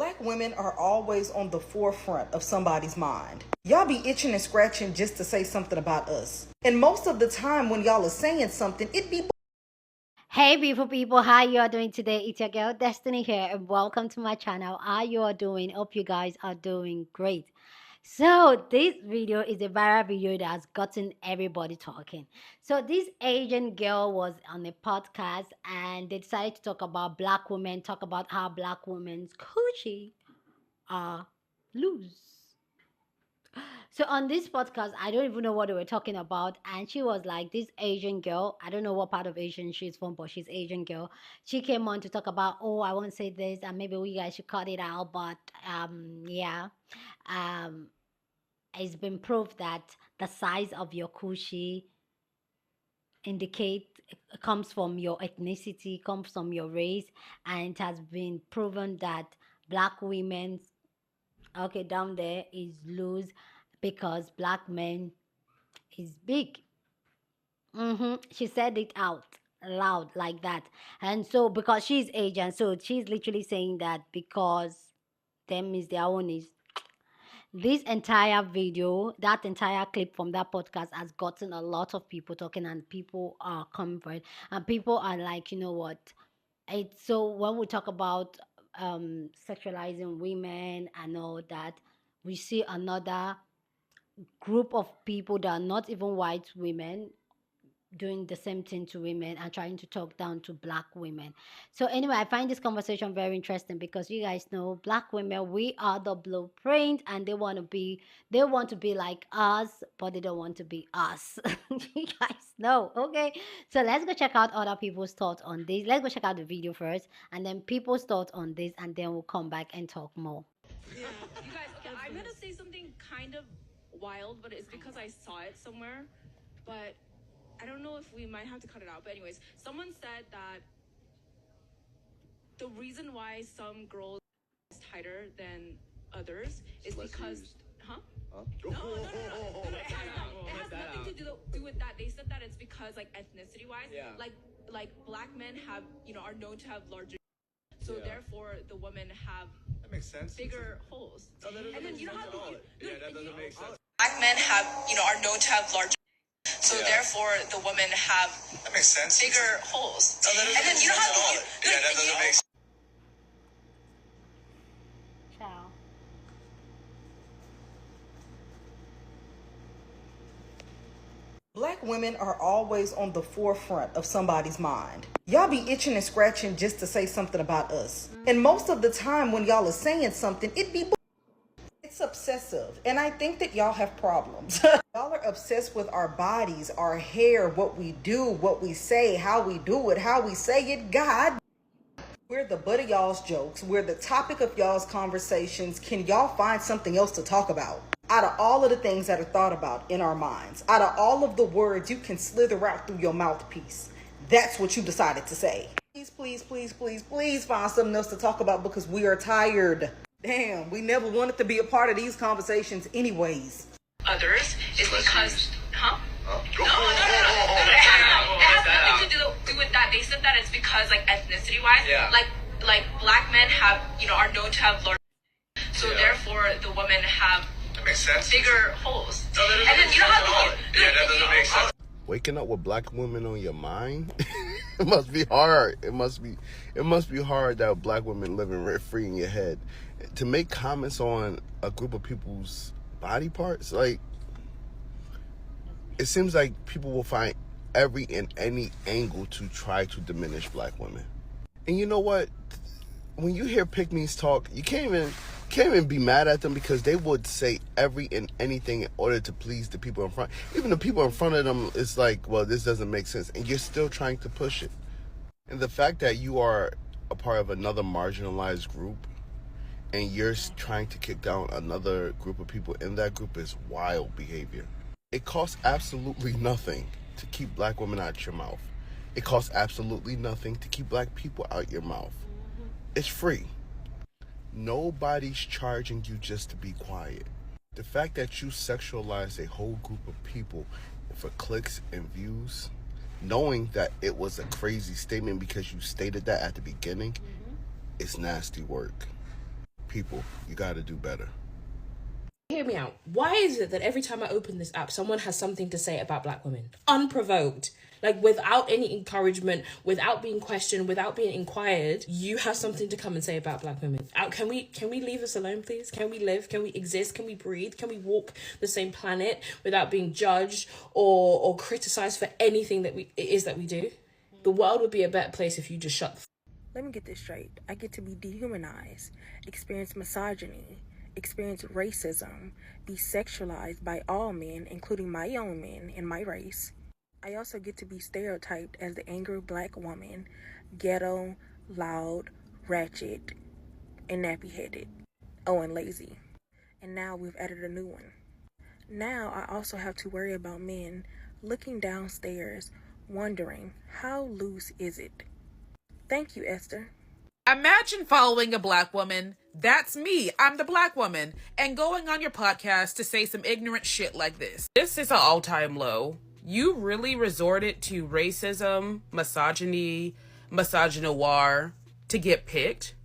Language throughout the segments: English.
Black women are always on the forefront of somebody's mind. Y'all be itching and scratching just to say something about us. And most of the time when y'all are saying something, it be Hey beautiful people, how you are doing today? It's your girl Destiny here and welcome to my channel. How you are doing? Hope you guys are doing great. So this video is a viral video that has gotten everybody talking. So this Asian girl was on a podcast and they decided to talk about black women, talk about how black women's coochie are loose. So on this podcast, I don't even know what they were talking about. And she was like, this Asian girl, I don't know what part of Asian she's from, but she's Asian girl. She came on to talk about, oh, I won't say this, and maybe we guys should cut it out. But yeah, um, it's been proved that the size of your coochie indicate comes from your ethnicity, comes from your race, and it has been proven that black women's okay down there is loose because black men is big. She said it out loud like that. And so because she's Asian, so she's literally saying that because them is their own is this entire video, that entire clip from that podcast has gotten a lot of people talking and people are coming for it. And people are like, you know what? It's so when we talk about sexualizing women and all that, we see another group of people that are not even white women doing the same thing to women and trying to talk down to black women. So anyway, I find this conversation very interesting because you guys know black women, we are the blueprint and they want to be like us, but they don't want to be us. You guys know. Okay, so let's go check out other people's thoughts on this. Let's go check out the video first and then people's thoughts on this, and then we'll come back and talk more. Yeah, you guys, okay, I'm gonna say something kind of wild, but it's because I saw it somewhere. But I don't know if we might have to cut it out. But anyways, someone said that the reason why some girls is tighter than others is because, huh? No. It has nothing to do with that. They said that it's because like ethnicity wise, like black men have, are known to have larger, so therefore the women have makes sense. Bigger holes. Oh, and then you know how that doesn't make sense. Black men have, are known to have larger, so therefore the women have That makes sense. bigger holes. Oh, and then you know how that doesn't make sense. Ciao. Black women are always on the forefront of somebody's mind. Y'all be itching and scratching just to say something about us. And most of the time when y'all are saying something, it's obsessive. And I think that y'all have problems. Y'all are obsessed with our bodies, our hair, what we do, what we say, how we do it, how we say it. God, we're the butt of y'all's jokes. We're the topic of y'all's conversations. Can y'all find something else to talk about? Out of all of the things that are thought about in our minds, out of all of the words you can slither out through your mouthpiece, that's what you decided to say. Please find something else to talk about because we are tired. Damn, we never wanted to be a part of these conversations anyways. Others is because, huh? No. It has nothing to do with that. They said that it's because like ethnicity wise, like black men have, are known to have large, so therefore the women have Makes sense. Bigger holes. And then you know how that doesn't make sense. Waking up with black women on your mind, it must be hard. It must be hard that black women living rent free in your head. To make comments on a group of people's body parts, like it seems like people will find every and any angle to try to diminish black women. And you know what? When you hear pick-me's talk, you can't even be mad at them because they would say every and anything in order to please the people in front. Even the people in front of them, it's like, well, this doesn't make sense. And you're still trying to push it. And the fact that you are a part of another marginalized group and you're trying to kick down another group of people in that group is wild behavior. It costs absolutely nothing to keep black women out your mouth. It costs absolutely nothing to keep black people out your mouth. It's free. Nobody's charging you just to be quiet. The fact that you sexualize a whole group of people for clicks and views, knowing that it was a crazy statement because you stated that at the beginning, is nasty work. people, you got to do better. Hear me out. Why is it that every time I open this app, someone has something to say about black women? Unprovoked. Like, without any encouragement, without being questioned, without being inquired, you have something to come and say about black women. Can we leave us alone, please? Can we live? Can we exist? Can we breathe? Can we walk the same planet without being judged or criticized for anything that it is that we do? The world would be a better place if you just shut the Let me get this straight. I get to be dehumanized, experience misogyny, experience racism, be sexualized by all men, including my own men and my race. I also get to be stereotyped as the angry black woman, ghetto, loud, ratchet, and nappy-headed. Oh, and lazy. And now we've added a new one. Now I also have to worry about men looking downstairs, wondering, how loose is it? Thank you, Esther. Imagine following a black woman, that's me, I'm the black woman, and going on your podcast to say some ignorant shit like this. This is an all-time low. You really resorted to racism, misogyny, misogynoir to get picked?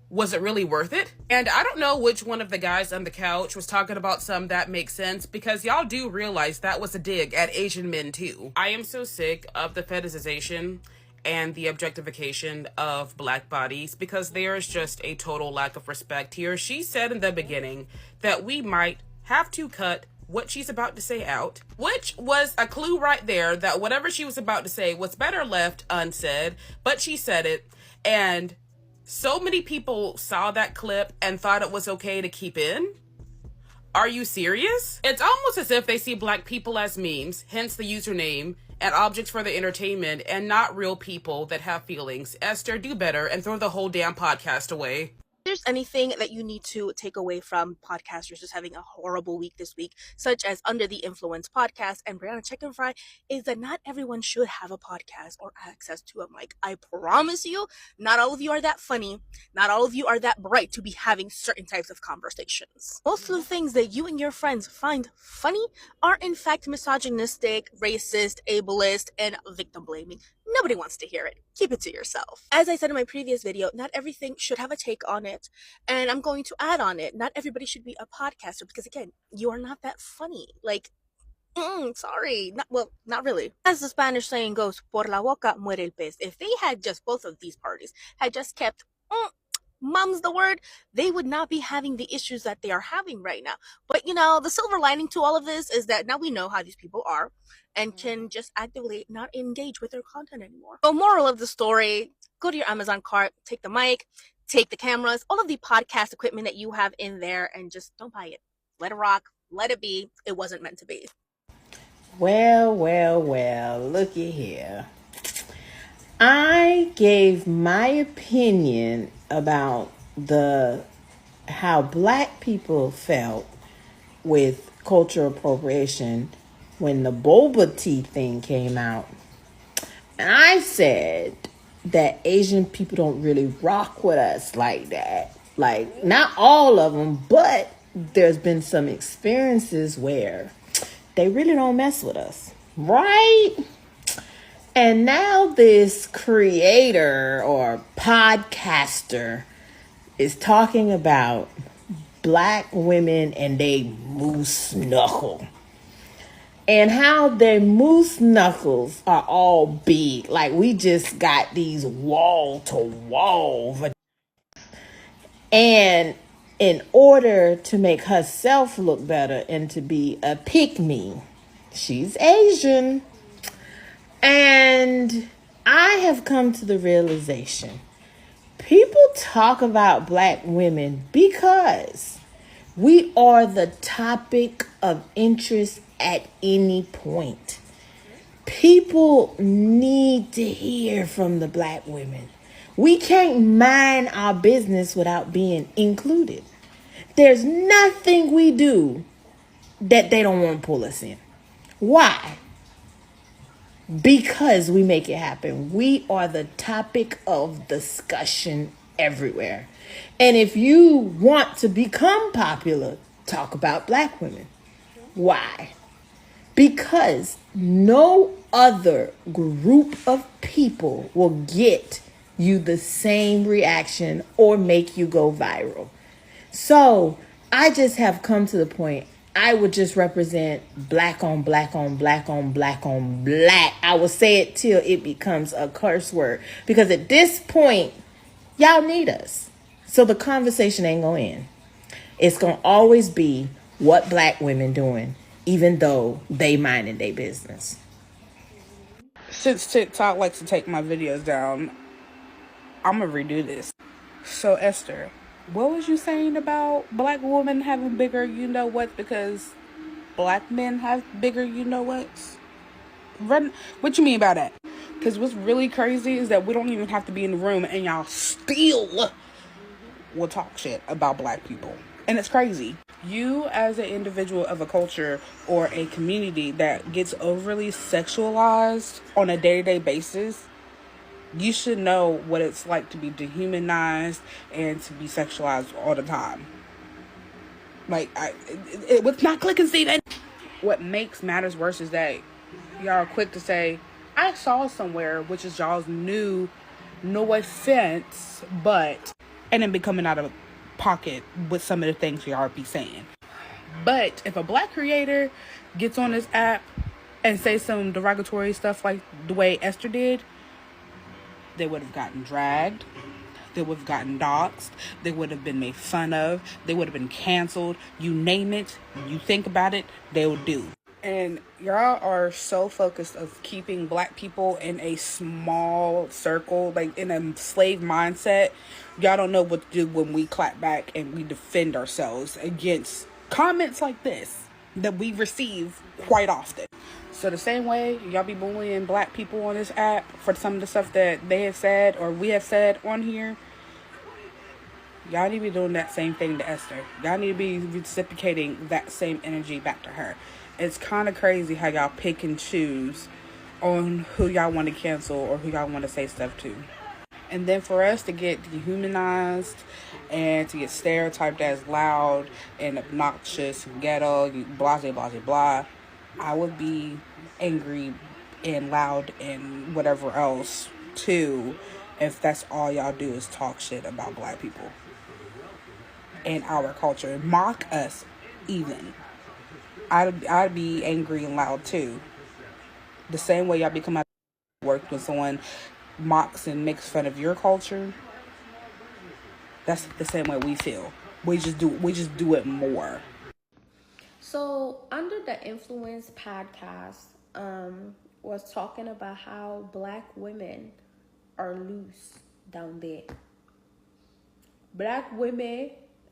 Was it really worth it? And I don't know which one of the guys on the couch was talking about some that makes sense, because y'all do realize that was a dig at Asian men too. I am so sick of the fetishization and the objectification of black bodies, because there is just a total lack of respect here. She said in the beginning that we might have to cut what she's about to say out, which was a clue right there that whatever she was about to say was better left unsaid, but she said it, and so many people saw that clip and thought it was okay to keep in. Are you serious? It's almost as if they see black people as memes, hence the username, and objects for their entertainment, and not real people that have feelings. Esther, do better and throw the whole damn podcast away. There's anything that you need to take away from podcasters just having a horrible week this week, such as Under the Influence podcast and Brianna Chicken Fry, is that not everyone should have a podcast or access to a mic. I promise you, not all of you are that funny. Not all of you are that bright to be having certain types of conversations. Most of the things that you and your friends find funny are in fact misogynistic, racist, ableist, and victim blaming. Nobody wants to hear it. Keep it to yourself. As I said in my previous video, not everything should have a take on it. And I'm going to add on it. Not everybody should be a podcaster, because again, you are not that funny. Like, sorry. Not really. As the Spanish saying goes, por la boca muere el pez. If they had just, both of these parties had just kept, mum's the word, they would not be having the issues that they are having right now. But you know, the silver lining to all of this is that now we know how these people are and can just actively not engage with their content anymore. So moral of the story, go to your Amazon cart, take the mic, take the cameras, all of the podcast equipment that you have in there, and just don't buy it. Let it rock, let it be. It wasn't meant to be. Well, looky here. I gave my opinion about how black people felt with cultural appropriation when the boba tea thing came out. And I said that Asian people don't really rock with us like that. Like, not all of them, but there's been some experiences where they really don't mess with us, right? And now this creator or podcaster is talking about black women and they moose knuckle. And how their moose knuckles are all big. Like, we just got these wall to wall. And in order to make herself look better and to be a pick-me, she's Asian. And I have come to the realization, people talk about black women because we are the topic of interest at any point. People need to hear from the black women. We can't mind our business without being included. There's nothing we do that they don't want to pull us in. Why? Because we make it happen. We are the topic of discussion everywhere. And if you want to become popular, talk about black women. Why? Because no other group of people will get you the same reaction or make you go viral. So I just have come to the point. I would just represent black on black on black on black on black. I will say it till it becomes a curse word. Because at this point, y'all need us. So the conversation ain't gonna end. It's gonna always be what black women doing, even though they minding their business. Since TikTok likes to take my videos down, I'm gonna redo this. So Esther, what was you saying about black women having bigger you know what because black men have bigger you know what's? What you mean by that? Because what's really crazy is that we don't even have to be in the room and y'all still will talk shit about black people. And it's crazy. You as an individual of a culture or a community that gets overly sexualized on a day-to-day basis, you should know what it's like to be dehumanized and to be sexualized all the time. Like, it's not clicking, Steven. What makes matters worse is that y'all are quick to say, I saw somewhere, which is y'all's new, no offense, but, and then be coming out of pocket with some of the things y'all be saying. But if a black creator gets on this app and say some derogatory stuff like the way Esther did, they would have gotten dragged. They would have gotten doxxed. They would have been made fun of. They would have been canceled. You name it. You think about it, they will do. And y'all are so focused of keeping black people in a small circle, like in a slave mindset. Y'all don't know what to do when we clap back and we defend ourselves against comments like this that we receive quite often. So the same way y'all be bullying black people on this app for some of the stuff that they have said or we have said on here, y'all need to be doing that same thing to Esther. Y'all need to be reciprocating that same energy back to her. It's kind of crazy how y'all pick and choose on who y'all want to cancel or who y'all want to say stuff to. And then for us to get dehumanized and to get stereotyped as loud and obnoxious and ghetto, blah, blah, blah, blah, I would be angry and loud and whatever else too if that's all y'all do is talk shit about black people and our culture and mock us even. I'd be angry and loud too. The same way y'all become out of work when someone mocks and makes fun of your culture. That's the same way we feel. We just do it more. So Under the Influence podcast was talking about how black women are loose down there. Black women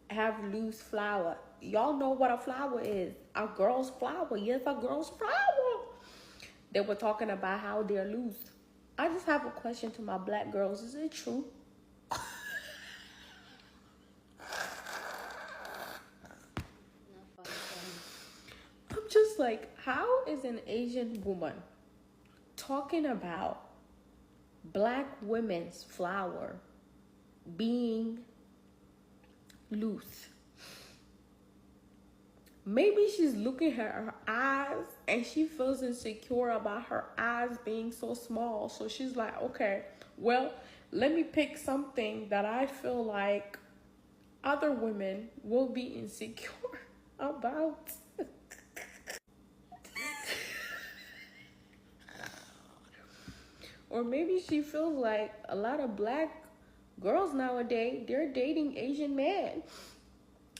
have loose flower. Y'all know what a flower is. A girl's flower. Yes, a girl's flower. They were talking about how they're loose. I just have a question to my black girls. Is it true? I'm just like, how is an Asian woman talking about black women's flower being loose? Maybe she's looking at her eyes and she feels insecure about her eyes being so small. So she's like, okay, well, let me pick something that I feel like other women will be insecure about. Or maybe she feels like a lot of black girls nowadays, they're dating Asian men.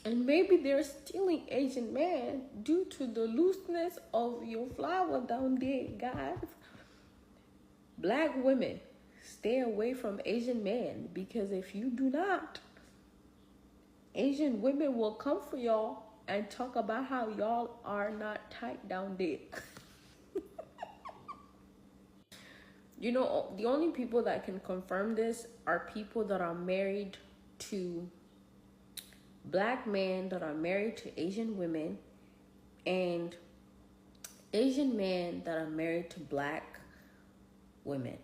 And maybe they're stealing Asian men due to the looseness of your flower down there, guys. Black women, stay away from Asian men, because if you do not, Asian women will come for y'all and talk about how y'all are not tight down there. You know, the only people that can confirm this are people that are married to black men that are married to Asian women, and Asian men that are married to black women.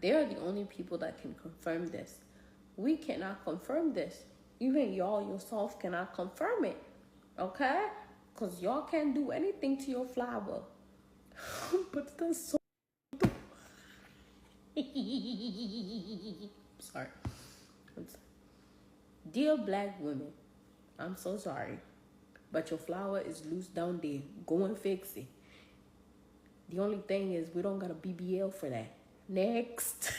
They're the only people that can confirm this. We cannot confirm this. Even y'all yourself cannot confirm it. Okay? Because y'all can't do anything to your flower. But that's so... Sorry. Dear black women, I'm so sorry, but your flower is loose down there. Go and fix it. The only thing is we don't got a BBL for that. Next.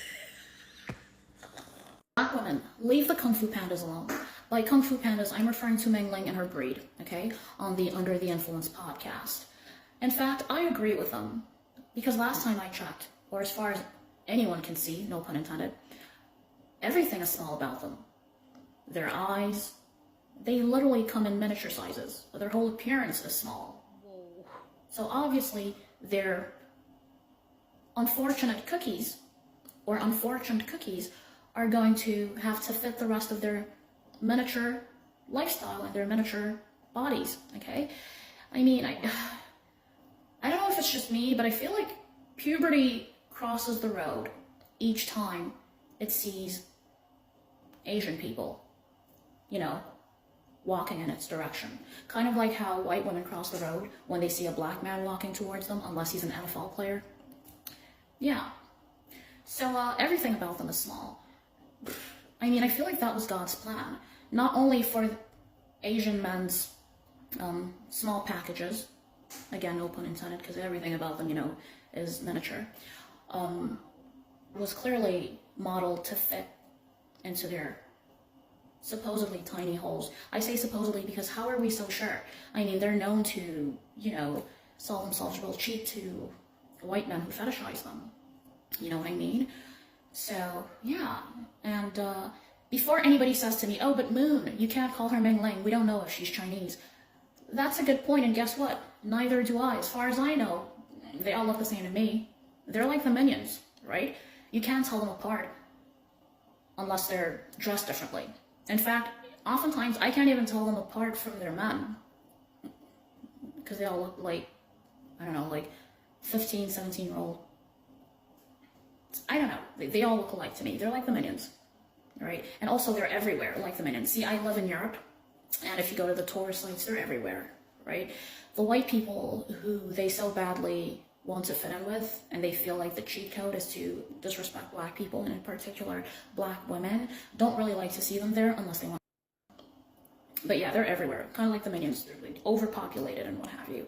Black women, leave the Kung Fu Pandas alone. By Kung Fu Pandas, I'm referring to Meng Ling and her breed, okay, on the Under the Influence podcast. In fact, I agree with them, because last time I checked, or as far as anyone can see, no pun intended, everything is small about them. Their eyes, they literally come in miniature sizes. Their whole appearance is small. So obviously, they're unfortunate cookies, or unfortunate cookies, are going to have to fit the rest of their miniature lifestyle and their miniature bodies, okay? I mean, I don't know if it's just me, but I feel like puberty crosses the road each time it sees Asian people, you know, walking in its direction. Kind of like how white women cross the road when they see a black man walking towards them, unless he's an NFL player. Yeah. So everything about them is small. I mean, I feel like that was God's plan. Not only for Asian men's small packages, again, no pun intended, because everything about them, you know, is miniature, was clearly modeled to fit into their supposedly tiny holes. I say supposedly because how are we so sure? I mean, they're known to, you know, sell themselves real cheap to white men who fetishize them. You know what I mean? So, yeah. And before anybody says to me, oh, but Moon, you can't call her Meng Ling. We don't know if she's Chinese. That's a good point, and guess what? Neither do I. As far as I know, they all look the same to me. They're like the Minions, right? You can't tell them apart unless they're dressed differently. In fact, oftentimes, I can't even tell them apart from their men. Because they all look like, I don't know, like 15, 17-year-old. I don't know. They all look alike to me. They're like the Minions, right? And also, they're everywhere, like the Minions. See, I live in Europe, and if you go to the tourist sites, they're everywhere, right? The white people who they so badly want to fit in with, and they feel like the cheat code is to disrespect black people, and in particular, black women, don't really like to see them there unless they want. But yeah, they're everywhere, kind of like the Minions. They're like overpopulated and what have you.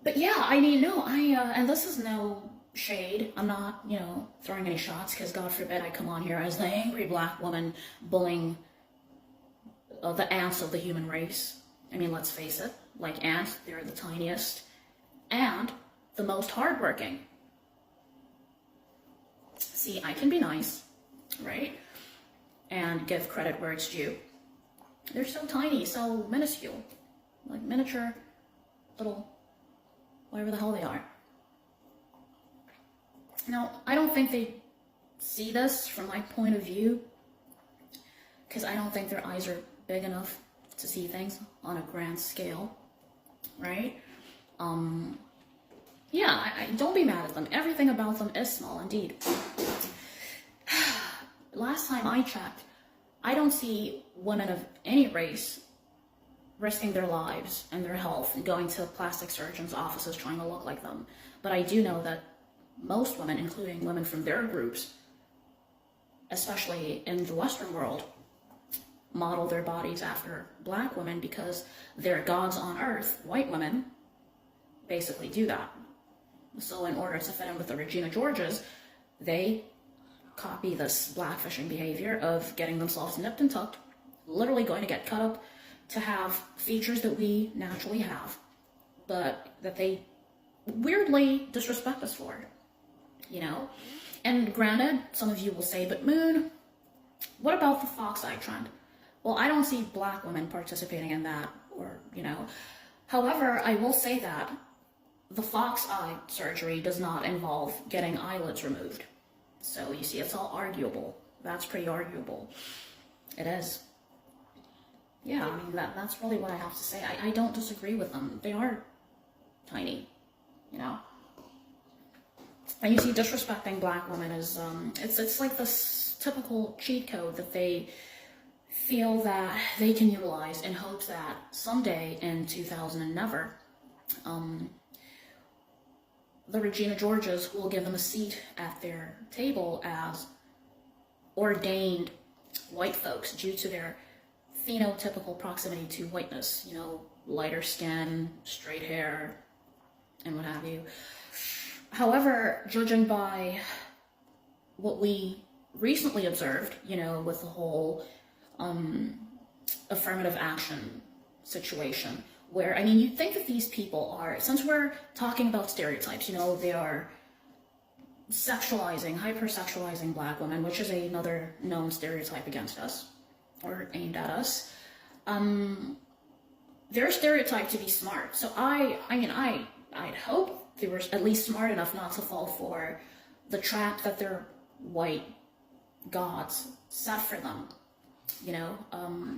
But yeah, I mean, no, and this is no shade. I'm not, you know, throwing any shots, because God forbid I come on here as the angry black woman bullying the ants of the human race. I mean, let's face it, like ants, they're the tiniest and the most hardworking. See, I can be nice, right? And give credit where it's due. They're so tiny, so minuscule, like miniature, little, whatever the hell they are. Now, I don't think they see this from my point of view, because I don't think their eyes are big enough to see things on a grand scale, right? Yeah, I don't be mad at them. Everything about them is small indeed. Last time I checked, I don't see women of any race risking their lives and their health and going to plastic surgeons' offices trying to look like them. But I do know that most women, including women from their groups, especially in the Western world, model their bodies after black women because they're gods on earth. White women basically do that. So in order to fit in with the Regina Georges, they copy this blackfishing behavior of getting themselves nipped and tucked, literally going to get cut up to have features that we naturally have, but that they weirdly disrespect us for, you know? And granted, some of you will say, but Moon, what about the fox eye trend? Well, I don't see black women participating in that, or, you know. However, I will say that the fox eye surgery does not involve getting eyelids removed. So you see, it's all arguable. That's pretty arguable. It is. Yeah, I mean, that's really what I have to say. I don't disagree with them. They are tiny, you know. And you see, disrespecting black women is, it's like this typical cheat code that they feel that they can utilize in hopes that someday in 2000 and never, the Regina Georges will give them a seat at their table as ordained white folks due to their phenotypical proximity to whiteness, lighter skin, straight hair, and what have you. However, judging by what we recently observed, with the whole affirmative action situation, where, you'd think that these people are, since we're talking about stereotypes, they are sexualizing, hypersexualizing Black women, which is another known stereotype against us, or aimed at us. They're stereotyped to be smart. So I'd hope they were at least smart enough not to fall for the trap that their white gods set for them.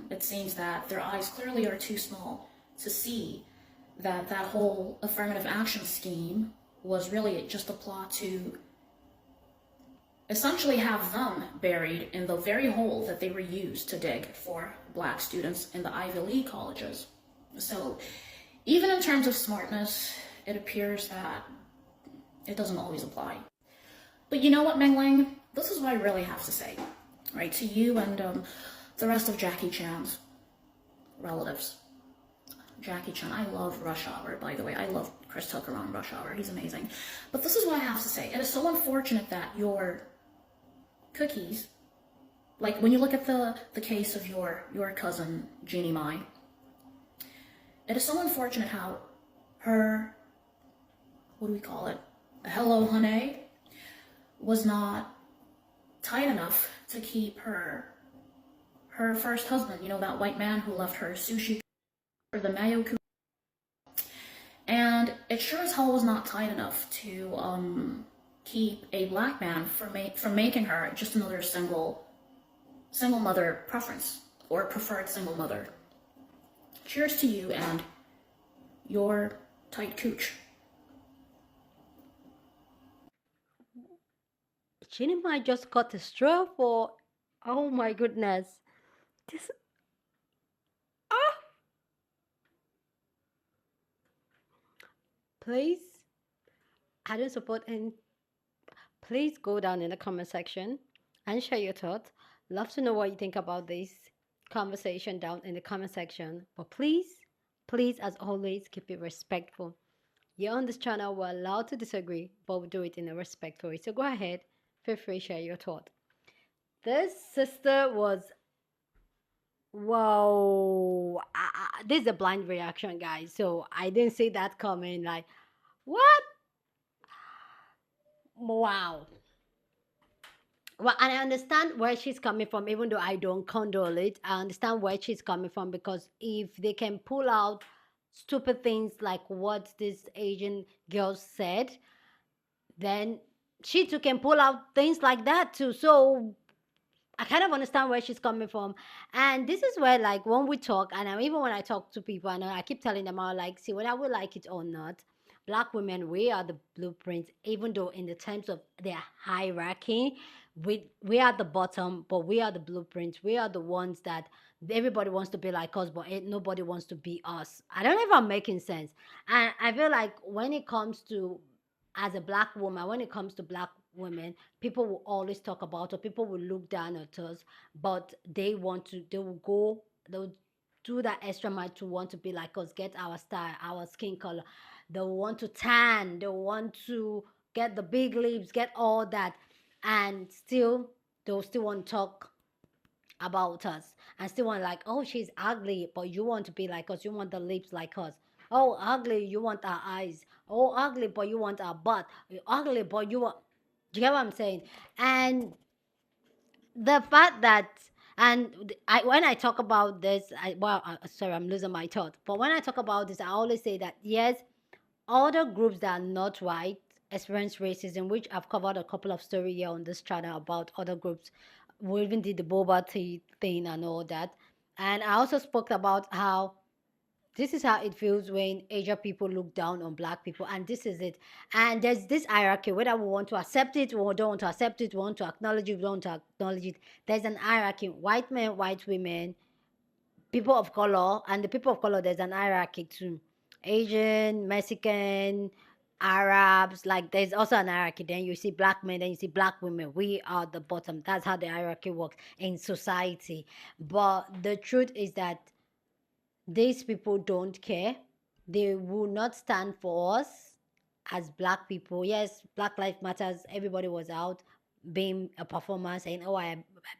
It seems that their eyes clearly are too small to see that whole affirmative action scheme was really just a plot to essentially have them buried in the very hole that they were used to dig for Black students in the Ivy League colleges. So even in terms of smartness, it appears that it doesn't always apply. But you know what, Mingling? This is what I really have to say, right, to you and the rest of Jackie Chan's relatives. Jackie Chan, I love Rush Hour, by the way. I love Chris Tucker on Rush Hour. He's amazing. But this is what I have to say. It is so unfortunate that your cookies, like when you look at the case of your cousin, Jeannie Mai, it is so unfortunate how her, what do we call it, hello honey, was not tight enough to keep her first husband, that white man who left her sushi or the mayo coup. And it sure as hell was not tight enough to keep a Black man from making her just another single mother preference, or preferred single mother. Cheers to you and your tight cooch. Cinema just got a straw for, oh my goodness. This, please, I don't support any, please go down in the comment section and share your thoughts. Love to know what you think about this conversation down in the comment section. But please, as always, keep it respectful. Here on this channel, we're allowed to disagree, but we do it in a respectful way. So go ahead, feel free to share your thought. This sister was, whoa, this is a blind reaction, guys. So I didn't see that coming. Like, what? Wow. Well, and I understand where she's coming from, even though I don't condole it. I understand where she's coming from, because if they can pull out stupid things like what this Asian girl said, then she too can pull out things like that too. So I kind of understand where she's coming from. And this is where, like, when we talk, and even when I talk to people, and I keep telling them, like, see, whether we like it or not, Black women, we are the blueprint, even though in the terms of their hierarchy, we are the bottom, but we are the blueprint. We are the ones that everybody wants to be like us, but nobody wants to be us. I don't know if I'm making sense. And I feel like when it comes to, as a Black woman, when it comes to Black women, people will always talk about, or people will look down at us, but they will do that extra mile to want to be like us, get our style, our skin color. They want to tan, they want to get the big lips, get all that, and still they'll still want to talk about us, and still want, like, oh, she's ugly, but you want to be like us, you want the lips like us. Oh, ugly, you want our eyes. Oh, ugly, but you want our butt. Ugly, but you want, do you get what I'm saying? And the fact that, and when I talk about this, sorry, I'm losing my thought, but when I talk about this, I always say that yes, other groups that are not white experience racism, which I've covered a couple of stories here on this channel about other groups. We even did the boba tea thing and all that. And I also spoke about how this is how it feels when Asian people look down on Black people, and this is it. And there's this hierarchy, whether we want to accept it or don't want to accept it, we want to acknowledge it, we don't want to acknowledge it. There's an hierarchy: white men, white women, people of color, and the people of color, there's an hierarchy too. Asian, Mexican, Arabs, like there's also an hierarchy. Then you see black men, then you see black women. We are the bottom. That's how the hierarchy works in society. But the truth is that these people don't care. They will not stand for us as black people. Yes, Black Lives Matters. Everybody was out being a performer saying, "Oh,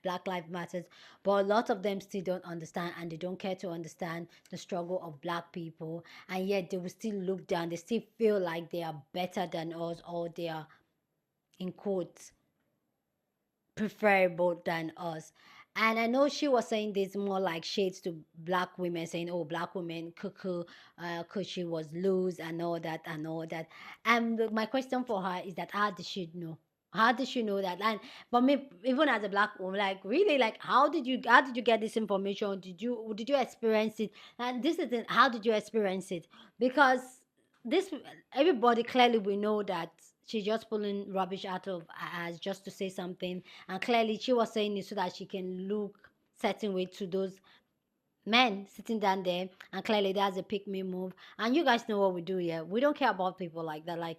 Black Lives Matters," but a lot of them still don't understand, and they don't care to understand the struggle of black people, and yet they will still look down. They still feel like they are better than us, or they are, in quotes, preferable than us. And I know she was saying this more like shades to black women, saying, "Oh, black women, cuckoo, cause she was loose and all that and all that." And my question for her is that how did she know? How did she know that? And for me, even as a black woman, like really, like how did you get this information? Did you experience it? And this is how did you experience it? Because this everybody clearly we know that she's just pulling rubbish out of as just to say something, and clearly she was saying it so that she can look certain way to those men sitting down there, and clearly that's a pick me move. And you guys know what we do here. We don't care about people like that. Like,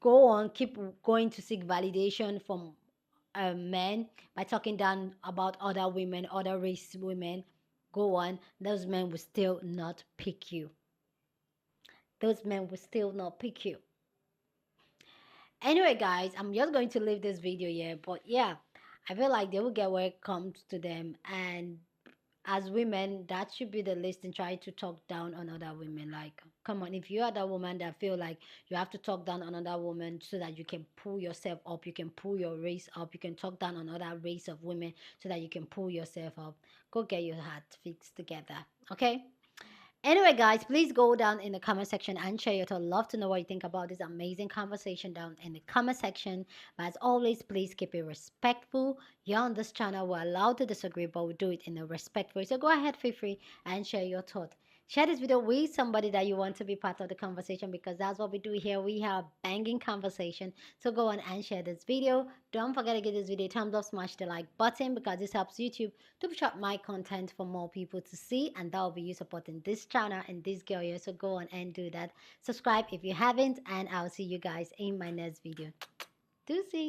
go on, keep going to seek validation from men by talking down about other women, other race women. Go on, those men will still not pick you. Those men will still not pick you. Anyway, guys, I'm just going to leave this video here, but yeah, I feel like they will get where it comes to them. And as women, that should be the list, and try to talk down on other women. Like, come on, if you are that woman that feel like you have to talk down on another woman so that you can pull yourself up, you can pull your race up, you can talk down on other race of women so that you can pull yourself up, go get your heart fixed together. Okay. Anyway, guys, please go down in the comment section and share your thoughts. Love to know what you think about this amazing conversation down in the comment section. But as always, please keep it respectful. Here on this channel, we're allowed to disagree, but we do it in a respectful way. So go ahead, feel free and share your thoughts. Share this video with somebody that you want to be part of the conversation, because that's what we do here. We have banging conversation. So go on and share this video. Don't forget to give this video a thumbs up, smash the like button, because this helps YouTube to push up my content for more people to see, and that will be you supporting this channel and this girl here. So go on and do that. Subscribe if you haven't, and I'll see you guys in my next video. Deuces.